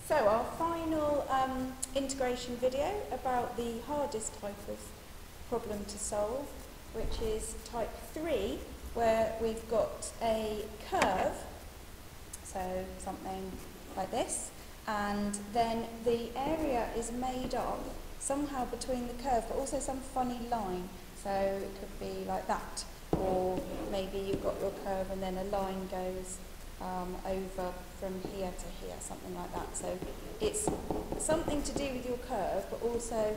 So our final integration video about the hardest type of problem to solve, which is type 3, where we've got a curve, so something like this, and then the area is made up somehow between the curve, but also some funny line. So it could be like that, or maybe you've got your curve and then a line goes over from here to here, something like that. So it's something to do with your curve, but also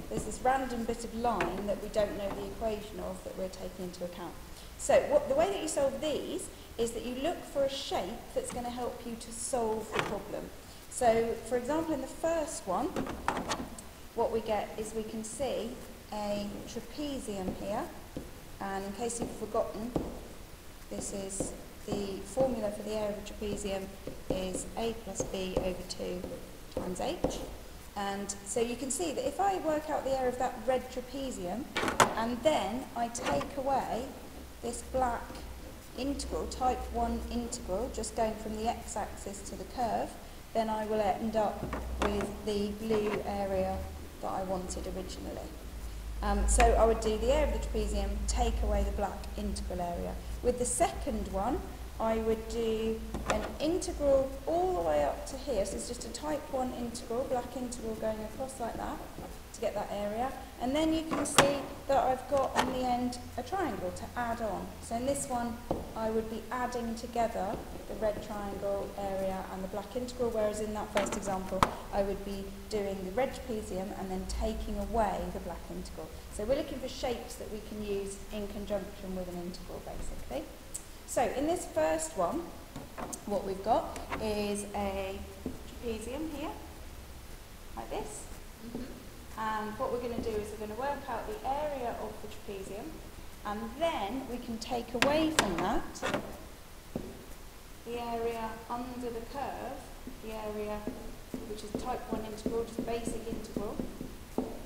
there's this random bit of line that we don't know the equation of that we're taking into account. So the way that you solve these is that you look for a shape that's going to help you to solve the problem. So, for example, in the first one, what we get is we can see a trapezium here, and in case you've forgotten, this is the formula for the area of a trapezium is a plus b over 2 times h. And so you can see that if I work out the area of that red trapezium, and then I take away this black integral, type 1 integral, just going from the x-axis to the curve, then I will end up with the blue area that I wanted originally. So I would do the area of the trapezium, take away the black integral area. With the second one, I would do an integral all the way up to here. So it's just a type 1 integral, black integral going across like that to get that area. And then you can see that I've got on the end a triangle to add on. So in this one, I would be adding together the red triangle area and the black integral, whereas in that first example, I would be doing the red trapezium and then taking away the black integral. So we're looking for shapes that we can use in conjunction with an integral, basically. So in this first one, what we've got is a trapezium here, like this. And what we're going to do is we're going to work out the area of the trapezium, and then we can take away from that the area under the curve, the area which is type 1 integral, just basic integral.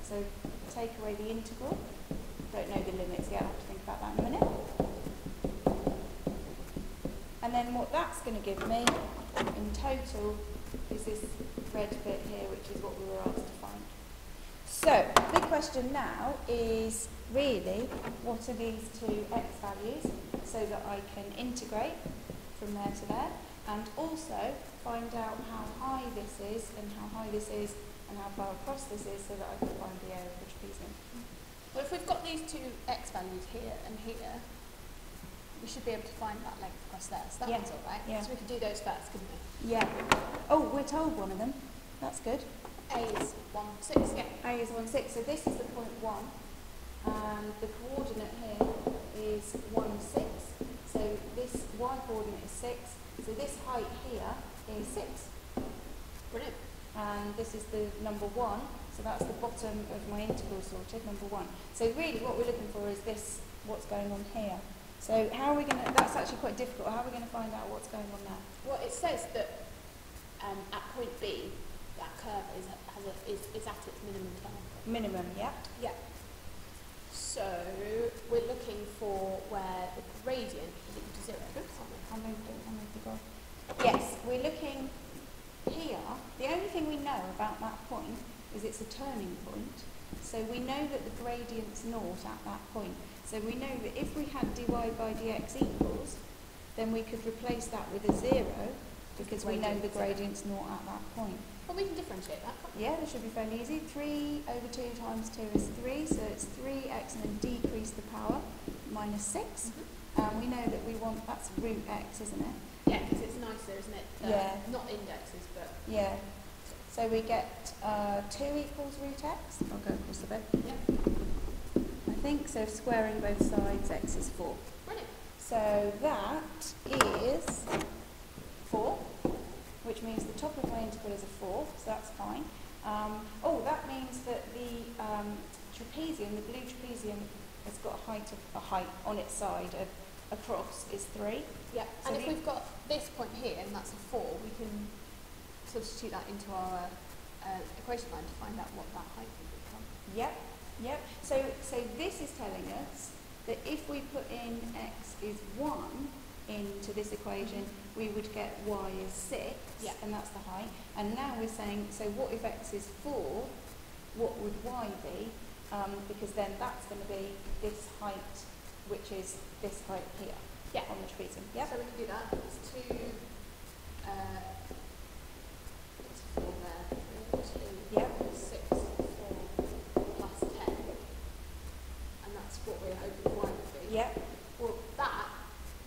So take away the integral. Don't know the limits yet, I'll have to think about that in a minute. And then what that's going to give me in total is this red bit here, which is what we were asked to find. So the big question now is really, what are these two x values, so that I can integrate from there to there, and also find out how high this is, and how high this is, and how far across this is, so that I can find the area of the trapezium. Well, if we've got these two x values here and here, we should be able to find that length across there. So that one's all right. Yeah. So we could do those first, couldn't we? Yeah. Oh, we're told one of them. That's good. A is 1,6. Yeah. A is 1,6. So this is the point 1, and the coordinate here is 1,6. So this y coordinate is 6. So this height here is 6. Brilliant. And this is the number 1. So that's the bottom of my integral sorted, number 1. So really what we're looking for is this, what's going on here. So how are we going to, that's actually quite difficult, how are we going to find out what's going on there? Well, it says that at point B, that curve is at its minimum turn. Minimum, yeah? Yeah. So we're looking for where the gradient is equal to 0. I moved the graph. Yes, we're looking here. The only thing we know about that point is it's a turning point. So we know that the gradient's naught at that point. So we know that if we had dy by dx equals, then we could replace that with a 0, because we know the gradient's naught at that point. Well, we can differentiate that. Yeah, that should be fairly easy. 3 over 2 times 2 is 3, so it's 3x and then decrease the power, minus 6. We know that we want, that's root x, isn't it? Yeah, because it's nicer, isn't it? Yeah. Not indexes, but... Yeah. So we get 2 equals root x. I'll go across the bit. Yeah. I think, so squaring both sides, x is 4. Brilliant. So that is 4, which means the top of my integral is a 4, so that's fine. Oh, that means that the trapezium, the blue trapezium, has got a height on its side across is 3. Yeah, so and if we've got this point here, and that's a 4, we can substitute that into our equation line to find out what that height would become. Yep, yep. So this is telling us that if we put in x is 1, into this equation, we would get y is 6, Yeah. and that's the height. And now we're saying, so what if x is 4, what would y be? Because then that's going to be this height, which is this height here Yeah. on the trapezium. Yeah? So we can do that. It's 2, it's 4 there. 2, Yeah. 6, 4 plus 10. And that's what we're hoping y would be. Yeah. Well, that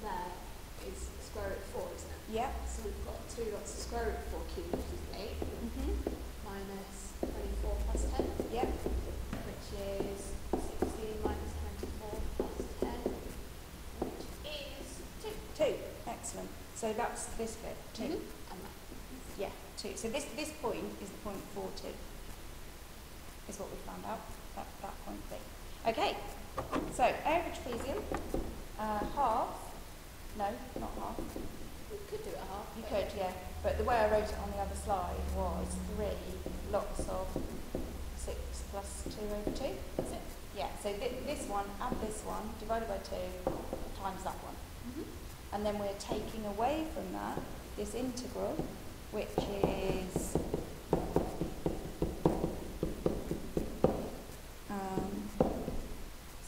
there is square root of 4, isn't it? Yeah. So we've got 2 lots of square root of 4 cubed, which is 8, minus 24 plus 10, Yeah. which is 16 minus 24 plus 10, which is 2. 2. Excellent. So that's this bit, 2. And that. Yeah, 2. So this point is the point 4, 2. Is what we found out, that point B. Okay, so area of a trapezium, half, no, not half. We could do it a half. You but could, yeah, but the way I wrote it on the other slide was 3 lots of 6 plus 2 over 2. That's it. Yeah, so this one, add this one, divided by 2, times that one. And then we're taking away from that this integral, which is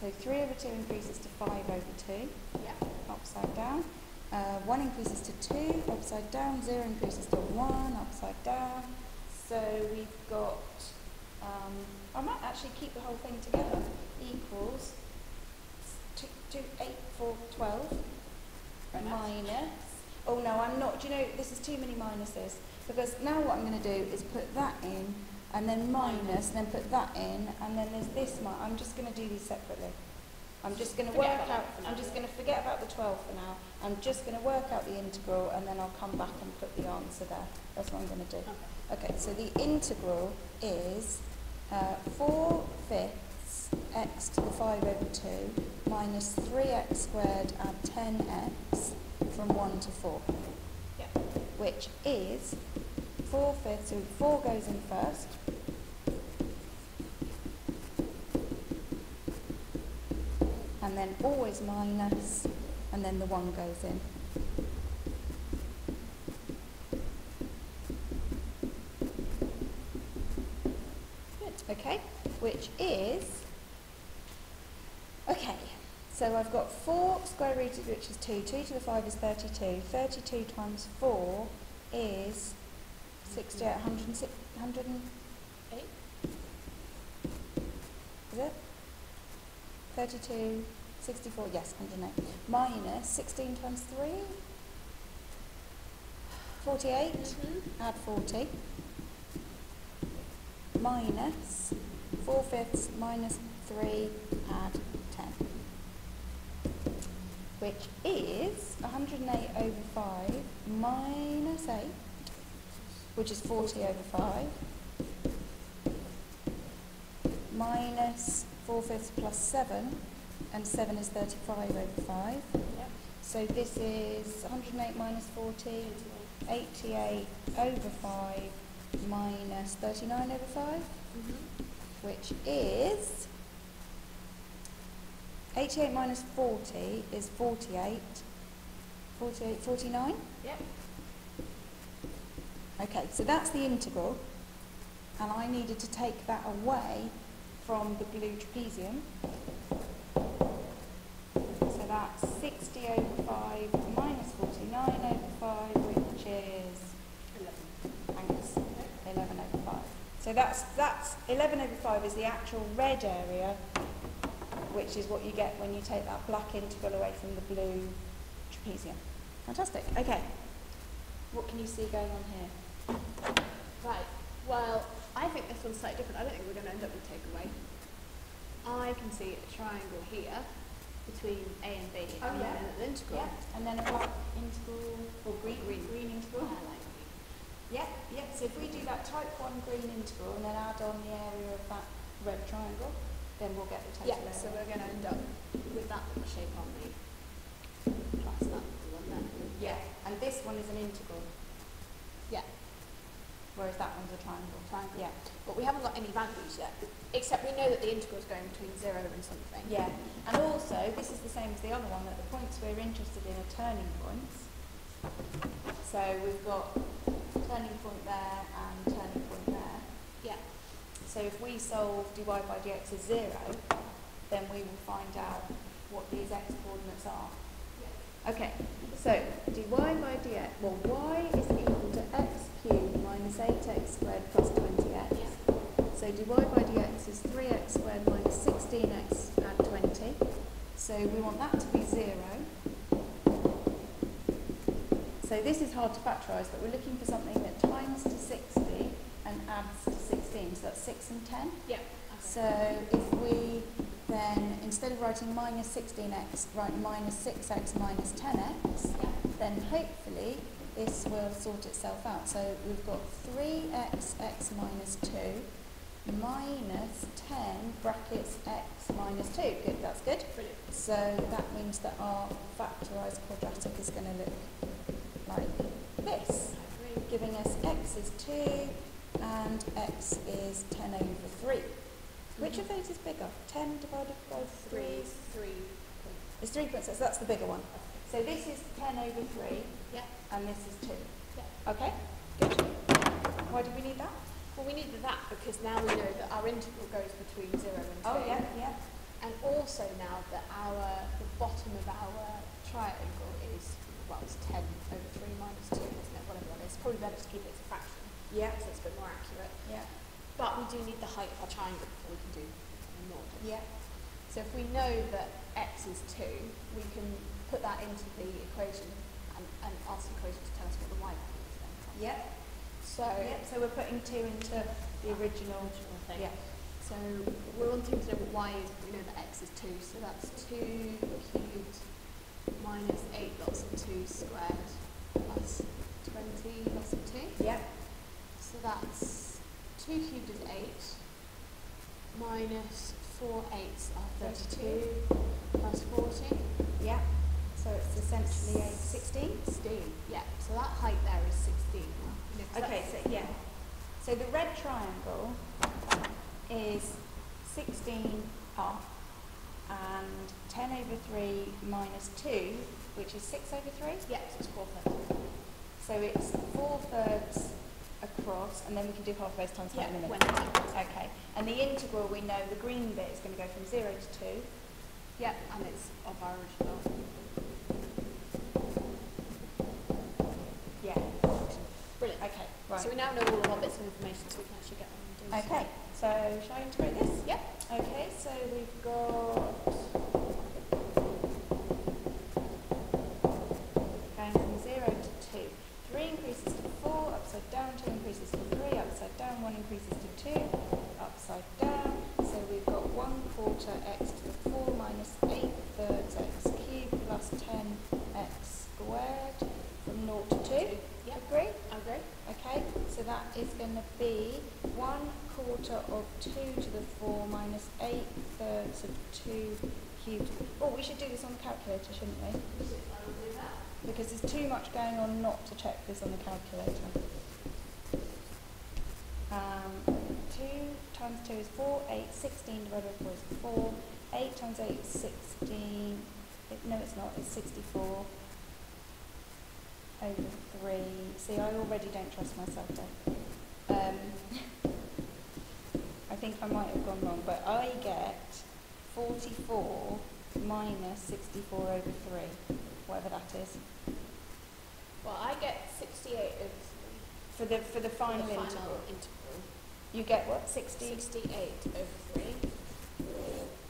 so 3 over 2 increases to 5 over 2, Yeah. upside down. 1 increases to 2, upside down. 0 increases to 1, upside down. So we've got, I might actually keep the whole thing together, equals 8, 4, 12, minus, oh no, I'm not, do you know, this is too many minuses, because now what I'm going to do is put that in, and then minus, and then put that in, and then there's this, I'm just going to do these separately. I'm just going to work Forget about out, that for now. I'm just going to forget about the 12 for now, I'm just going to work out the integral, and then I'll come back and put the answer there. That's what I'm going to do. Okay. Okay, so the integral is 4 fifths x to the 5 over 2 minus 3x squared add 10x from 1 to 4, Yeah. which is 4 fifths, so 4 goes in first, and then always minus, and then the 1 goes in. Okay, which is, okay, so I've got 4 square rooted, which is 2, 2 to the 5 is 32, 32 times 4 is 68, 106, 108, is it? 32, 64, yes, 108, minus 16 times 3, 48, add 40, minus 4 fifths minus 3 add 10, which is 108 over 5 minus 8, which is 40 over 5, minus 4 fifths plus 7, and 7 is 35 over 5. Yep. So this is 108 minus 40, 88 over 5 minus 39 over 5, which is 88 minus 40 is 48, 48, 49. Yep. Okay, so that's the integral, and I needed to take that away from the blue trapezium. So that's 60 over 5 minus 49 over 5, which is 11 over 5. So that's 11 over 5 is the actual red area, which is what you get when you take that black integral away from the blue trapezium. Fantastic. Okay. What can you see going on here? Right. Well, I think this one's slightly different. I don't think we're going to end up with takeaway. I can see a triangle here between A and B, and then an integral. Yeah. And then a black integral, or green integral. I like green. Yeah, yeah. So if we do that type 1 green integral and then add on the area of that red triangle, then we'll get the total area. So we're going to end up with that little shape on the plus that little one there. Yeah, and this one is an integral, Yeah. whereas that one's a a triangle. Yeah. But we haven't got any values yet, except we know that the integral is going between 0 and something. Yeah, and also this is the same as the other one, that the points we're interested in are turning points. So we've got turning point there and turning point there. Yeah. So if we solve dy by dx is 0, then we will find out what these x coordinates are. Yeah. Okay, so dy by dx, well, y is equal to x cubed minus 8x squared plus 20x. Yeah. So dy by dx is 3x squared minus 16x add 20. So we want that to be 0. So this is hard to factorise, but we're looking for something that times to 60 and adds to 16. So that's 6 and 10. Yeah. Okay. So if we then, instead of writing minus 16x, write minus 6x minus 10x, Yeah. then hopefully this will sort itself out. So we've got 3x x minus 2 minus 10 brackets x minus 2. Good, that's good. Brilliant. So that means that our factorised quadratic is going to look like this, giving us x is 2 and x is 10 over 3. Which of those is bigger? 10 divided by 3? 3. It's 3 points, so that's the bigger one. So this is 10 over 3, Yeah. and this is 2. Yeah. Okay, good. Why do we need that? Well, we needed that because now we know that our integral goes between 0 and 2. Oh, yeah, yeah. And also now that the bottom of our triangle is, well, it's 10 over 3 minus 2, isn't it? Whatever that is. Probably better to keep it as a fraction. Yeah. So it's a bit more accurate. Yeah. But we do need the height of our triangle before we can do more. Yeah. So if we know that x is 2, we can put that into the equation and ask the equation to tell us what the y value is then. Yep. So, So we're putting 2 into the original thing. Yeah. So we're wanting to know what y is, but we know that x is 2, so that's 2 cubed minus 8 lots of 2 squared plus 20 lots of 2. Yep. So that's 2 cubed is 8 minus 4 8s are 32 plus 40. Yeah. So it's essentially a 16. 16. Yeah. So that height there is 16. You know, 'cause Okay, that's- so yeah. So the red triangle is 16 up and 10 over 3 minus 2, which is 6 over 3. Yeah, so it's 4/3. So it's 4/3 across, and then we can do half base times height in a minute. Okay. And the integral, we know the green bit is going to go from 0 to 2. Yeah, and it's of our original. Yeah. Brilliant. Okay, right. So we now know all of our bits of information, so we can actually get on and do stuff. Okay, so shall I integrate this? Yeah. Okay, so we've got going from 0 to 2. 3 increases to 4, upside down, 2 increases to 3, upside down, 1 increases to 2, upside down. So we've got 1/4 x to the 4 minus 8/3 x cubed plus 10x squared from 0 to 2. Yeah. Agree? Okay. Okay, so that is going to be 1/4 of 2 to the 4 minus 8/3 of 2 cubed. Oh, we should do this on the calculator, shouldn't we? Because there's too much going on not to check this on the calculator. 2 times 2 is 4, 8, 16 divided by 4 is 4, 8 times 8 is 16, no it's not, it's 64 over 3. See, I already don't trust myself there. I think I might have gone wrong, but I get 44 minus 64 over 3, whatever that is. Well, I get 68 over 3. For the final integral. You get what? 60? 68 over 3.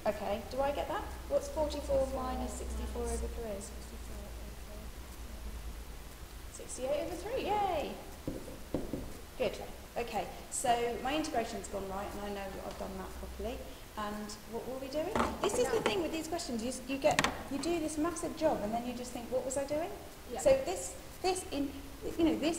Okay, do I get that? What's 44 minus 64 over 3? 68 over 3. Yay! Good. Okay, so my integration's gone right, and I know that I've done that properly. And what were we doing? This is the thing with these questions. You do this massive job, and then you just think, what was I doing? Yeah. So this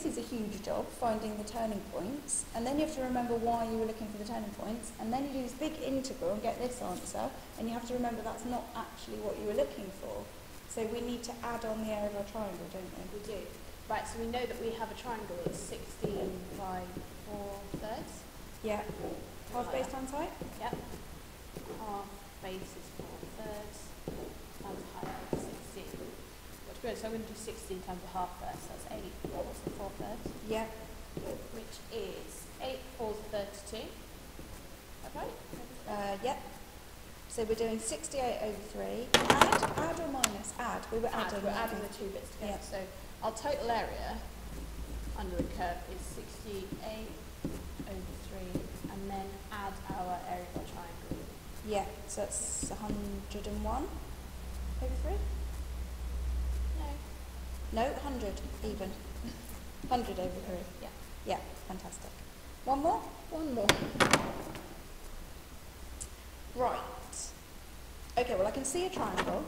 is a huge job, finding the turning points, and then you have to remember why you were looking for the turning points, and then you do this big integral and get this answer, and you have to remember that's not actually what you were looking for. So we need to add on the area of our triangle, don't we? We do. Right, so we know that we have a triangle that's 16 by 4, Yeah. Half base times height? Yep. Half base is 4/3 times height is 16. Well, to be honest, I'm going to do 16 times a half first. That's 8. What's the 4/3? Yeah. Which is 8 4s 32. Is that right? Yep. So we're doing 68 over 3. Add or minus? Add. We were adding. We're adding the two bits together. Yep. So our total area under the curve is 68 over 3, and then add our area of our triangle. Yeah, so that's 101 over 3? No. No, 100 even. 100 over 3. Yeah. Yeah, fantastic. One more? One more. Right. Okay, well I can see a triangle.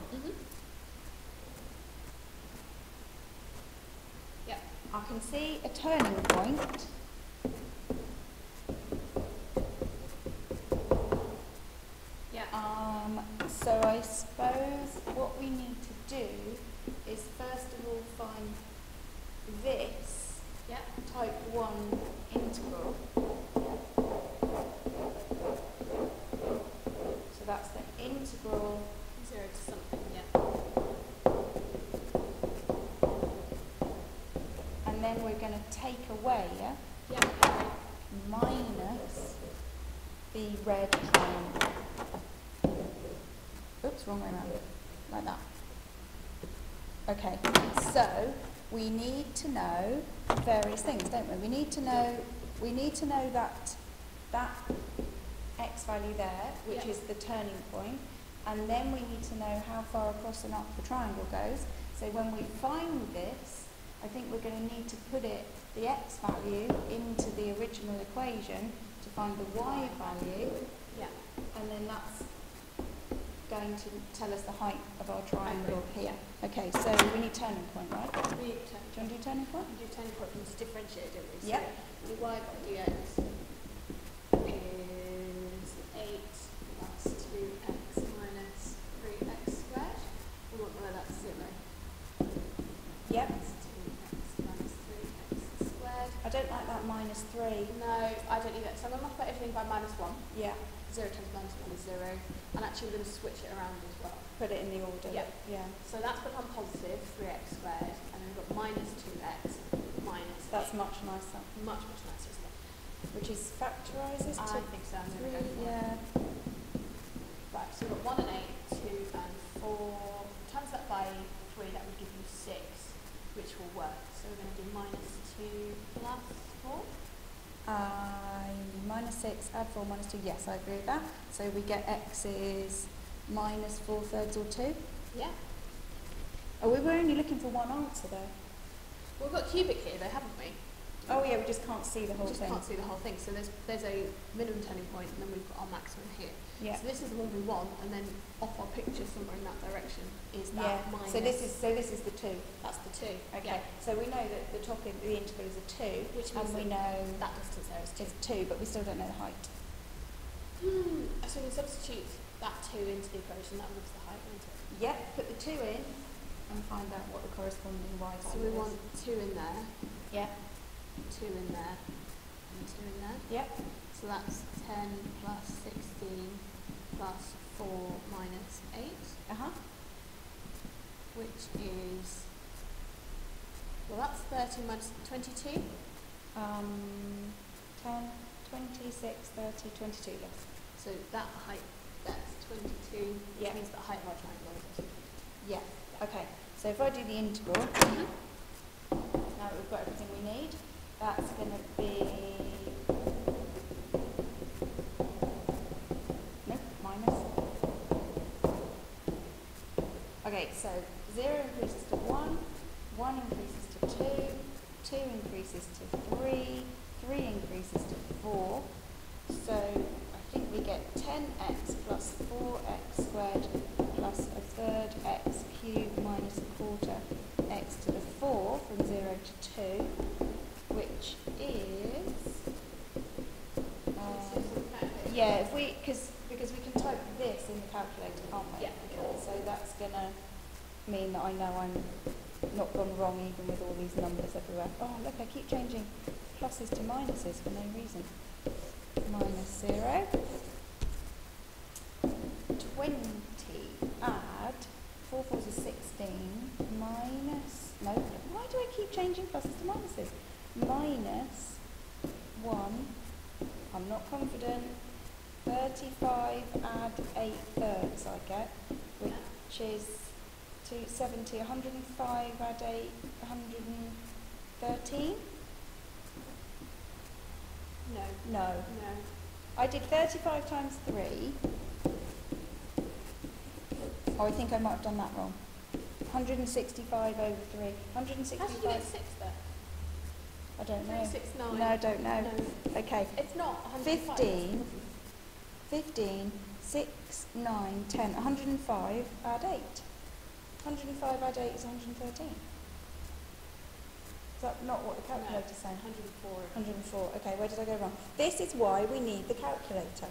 Yep. I can see a turning point. Yeah. So I suppose what we need to do is first of all find this Yeah. type 1 integral. So that's the integral 0 to something. Yeah. and then we're going to take away, yeah, Yeah. minus the red triangle. Oops, wrong way around. Like that. Okay, so we need to know various things, don't we? We need to know that x value there, which Yeah. is the turning point, and then we need to know how far across and up the triangle goes. So when we find this, I think we're going to need to put the x value into the original equation to find the y value, Yeah. and then that's going to tell us the height of our triangle here. Okay, so we need turning point, right? Do We you want to do turning point? do turning point and just differentiate, don't we? Yeah. So dy by dx is 8 plus 2x minus 3x squared. We want to know that's 0. Yep. That's 2x minus 3x squared. I don't like that minus 3. No, I don't either. So I'm going to multiply everything by minus 1. Yeah, 0 times minus 1 is 0. And actually we're going to switch it around as well. put it in the order. Yeah. Yeah. So that's become positive, 3x squared, and then we've got minus 2x minus That's 8. much nicer. Much nicer, isn't it? Which is factorises I to think so. I'm 3. going to go for it. Yeah. Right, so we've got 1 and 8, 2 and 4. Times that by 3, that would give you 6, which will work. So we're going to do minus 2 plus 4. Minus 6, add 4, minus 2. Yes, I agree with that. So we get x is minus 4/3 or 2. Yeah. Oh, we were only looking for one answer though. We've got cubic here though, haven't we? Oh yeah, we just can't see the whole We just thing. can't see the whole thing. So there's a minimum turning point, and then we've got our maximum here. Yeah. So this is the one we want, and then off our picture somewhere in that direction is that Yeah. minus. So this is the 2. That's the 2. Okay. Yeah. So we know that the top of the integral is a 2, Which and means we that know that distance there is 2. it's 2, but we still don't know the height. So we can substitute that 2 into the equation. That gives the height, won't it? Yeah, put the 2 in and find out what the corresponding y value is. So we want 2 in there, Yeah. 2 in there, and 2 in there. Yep. So that's 10 plus 16 plus 4 minus 8, Uh-huh. which is, well, that's 30 minus 22. 10, 26, 30, 22, yes. So that height, that's 22, which Yeah. means the height of our triangle is also 22. Yeah. Okay. So if I do the integral, now that we've got everything we need, that's going to be minus. Okay, so 0 increases to 1, 1 increases to 2, 2 increases to 3, 3 increases to 4. So I think we get 10x plus 4x squared plus a third x cubed minus a quarter x to the 4 from 0 to 2, which is yeah, if we because we can type this in the calculator, can't we? Yeah. Okay, so that's gonna mean that I know I'm not gone wrong even with all these numbers everywhere. Oh look, I keep changing pluses to minuses for no reason. minus 0. 20 add 4 fours is 16 minus, no, why do I keep changing pluses to minuses? Minus 1, I'm not confident, 35 add 8 thirds I get, which is 270, 105 add 8, 113? No. No. No. I did 35 times 3. Oh, I think I might have done that wrong. 165 over 3. 165. How did you get 6 there? I don't know. 369. No, I don't know. No. Okay. It's not 105. 15, 6, 9, 10, 105 add 8. 105 add 8 is 113. Is that not what the calculator's saying? 104. 104. Okay, where did I go wrong? This is why we need the calculator.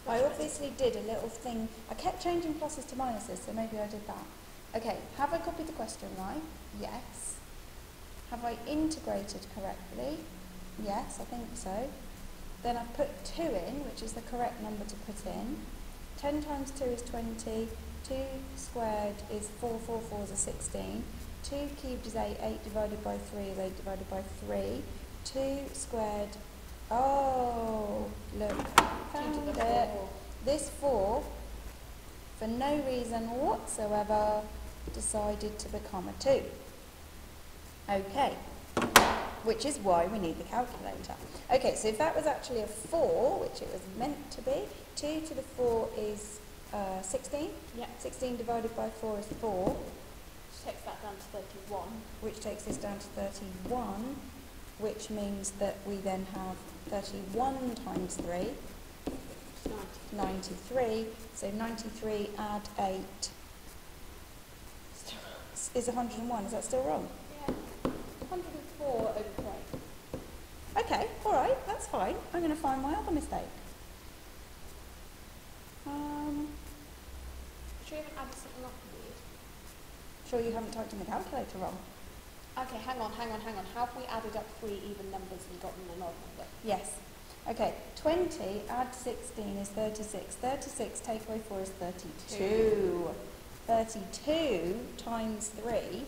I obviously did a little thing. I kept changing pluses to minuses, so maybe I did that. Okay, have I copied the question right? Yes. Have I integrated correctly? Yes, I think so. Then I've put 2 in, which is the correct number to put in. 10 times 2 is 20. 2 squared is 4, 4 fours is 16. 2 cubed is 8, 8 divided by 3 is 8 divided by 3. 2 squared, oh, look, found it. This 4, for no reason whatsoever, decided to become a 2. Okay, which is why we need the calculator. Okay, so if that was actually a 4, which it was meant to be, 2 to the 4 is 16. Yeah. 16 divided by 4 is 4. Which takes that down to 31. Which takes this down to 31, which means that we then have 31 times 3, 93. So 93 add 8 is 101. Is that still wrong? Yeah. 104 over 3. Okay, all right, that's fine. I'm going to find my other mistake. Should we even add something up weird? Sure you haven't typed in the calculator wrong? Okay, hang on. How have we added up 3 even numbers and gotten an odd number? Yes. Okay, 20 add 16 is 36. 36 take away 4 is 32. 32 times 3,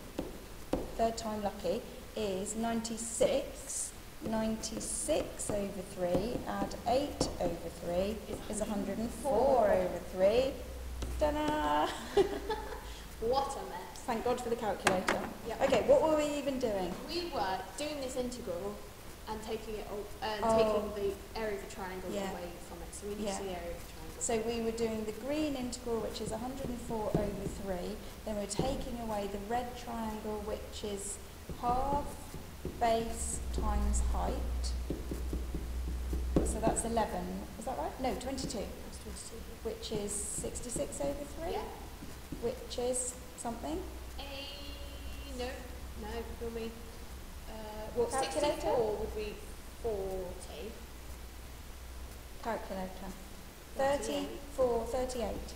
third time lucky, is 96. 96 over 3, add 8 over 3 is 104 over 3. Ta-da! What a mess. Thank God for the calculator. Yep. Okay, what were we even doing? We were doing this integral and taking it taking the area of the triangle away from it. So we need to see the area of the triangle. So we were doing the green integral, which is 104 over 3. Then we're taking away the red triangle, which is half base times height. So that's 11. Is that right? No, 22. That's 22. Which is 66 over 3. Yeah. Which is something. No, feel me. Well, calculator? 64 would be 40. Calculator. 38. 38.